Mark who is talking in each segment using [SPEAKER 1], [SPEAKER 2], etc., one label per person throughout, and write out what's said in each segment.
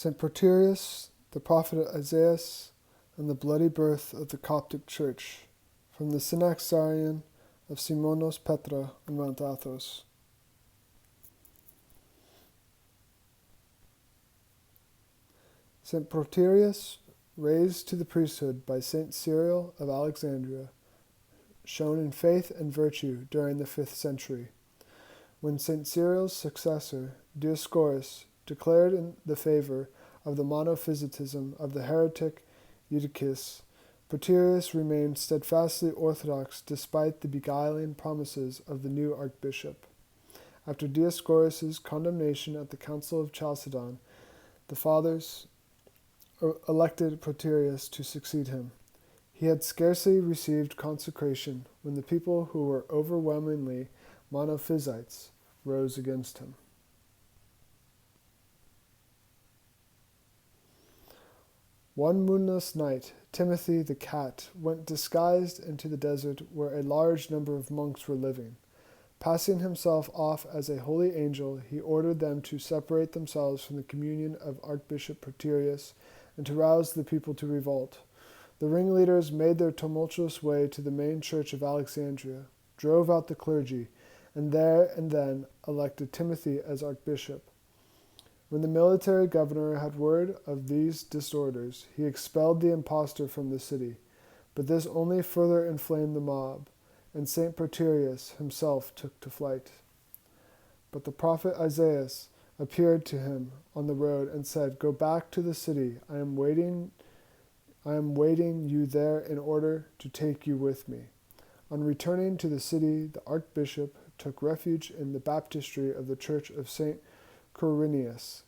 [SPEAKER 1] St. Proterius, the prophet Isaias, and the bloody birth of the Coptic Church, from the Synaxarion of Simonos Petra on Mount Athos. St. Proterius, raised to the priesthood by St. Cyril of Alexandria, shone in faith and virtue during the 5th century, when St. Cyril's successor, Dioscorus, declared in the favor of the monophysitism of the heretic Eutychus. Proterius remained steadfastly orthodox despite the beguiling promises of the new archbishop. After Dioscorus's condemnation at the Council of Chalcedon, the fathers elected Proterius to succeed him. He had scarcely received consecration when the people, who were overwhelmingly monophysites, rose against him. One moonless night, Timothy the cat went disguised into the desert where a large number of monks were living. Passing himself off as a holy angel, he ordered them to separate themselves from the communion of Archbishop Proterius and to rouse the people to revolt. The ringleaders made their tumultuous way to the main church of Alexandria, drove out the clergy, and there and then elected Timothy as archbishop. When the military governor had word of these disorders, he expelled the impostor from the city, but this only further inflamed the mob, and St. Proterius himself took to flight. But the prophet Isaias appeared to him on the road and said, "Go back to the city. I am waiting you there in order to take you with me." On returning to the city, the archbishop took refuge in the baptistry of the church of St. Quirinius.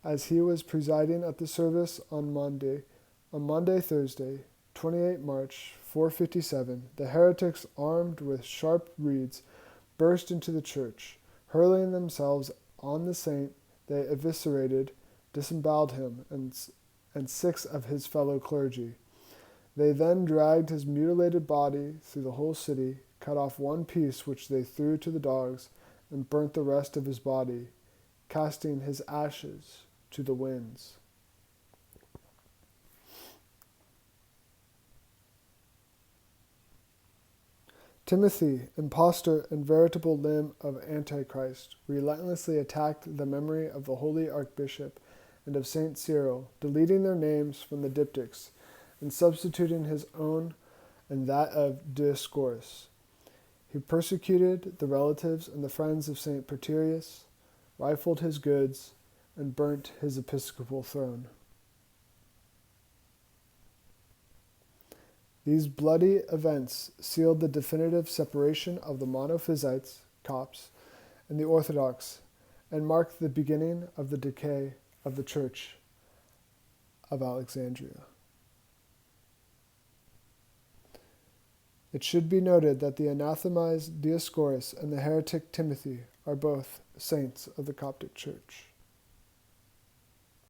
[SPEAKER 1] As he was presiding at the service on Thursday, 28 March 457, the heretics, armed with sharp reeds, burst into the church. Hurling themselves on the saint, they eviscerated, disemboweled him, and 6 of his fellow clergy. They then dragged his mutilated body through the whole city, cut off one piece which they threw to the dogs, and burnt the rest of his body, casting his ashes to the winds. Timothy, impostor and veritable limb of Antichrist, relentlessly attacked the memory of the holy archbishop and of St. Cyril, deleting their names from the diptychs and substituting his own and that of Dioscorus. He persecuted the relatives and the friends of St. Proterius, rifled his goods, and burnt his episcopal throne. These bloody events sealed the definitive separation of the monophysites, Copts, and the Orthodox, and marked the beginning of the decay of the Church of Alexandria. It should be noted that the anathemized Dioscorus and the heretic Timothy are both saints of the Coptic Church.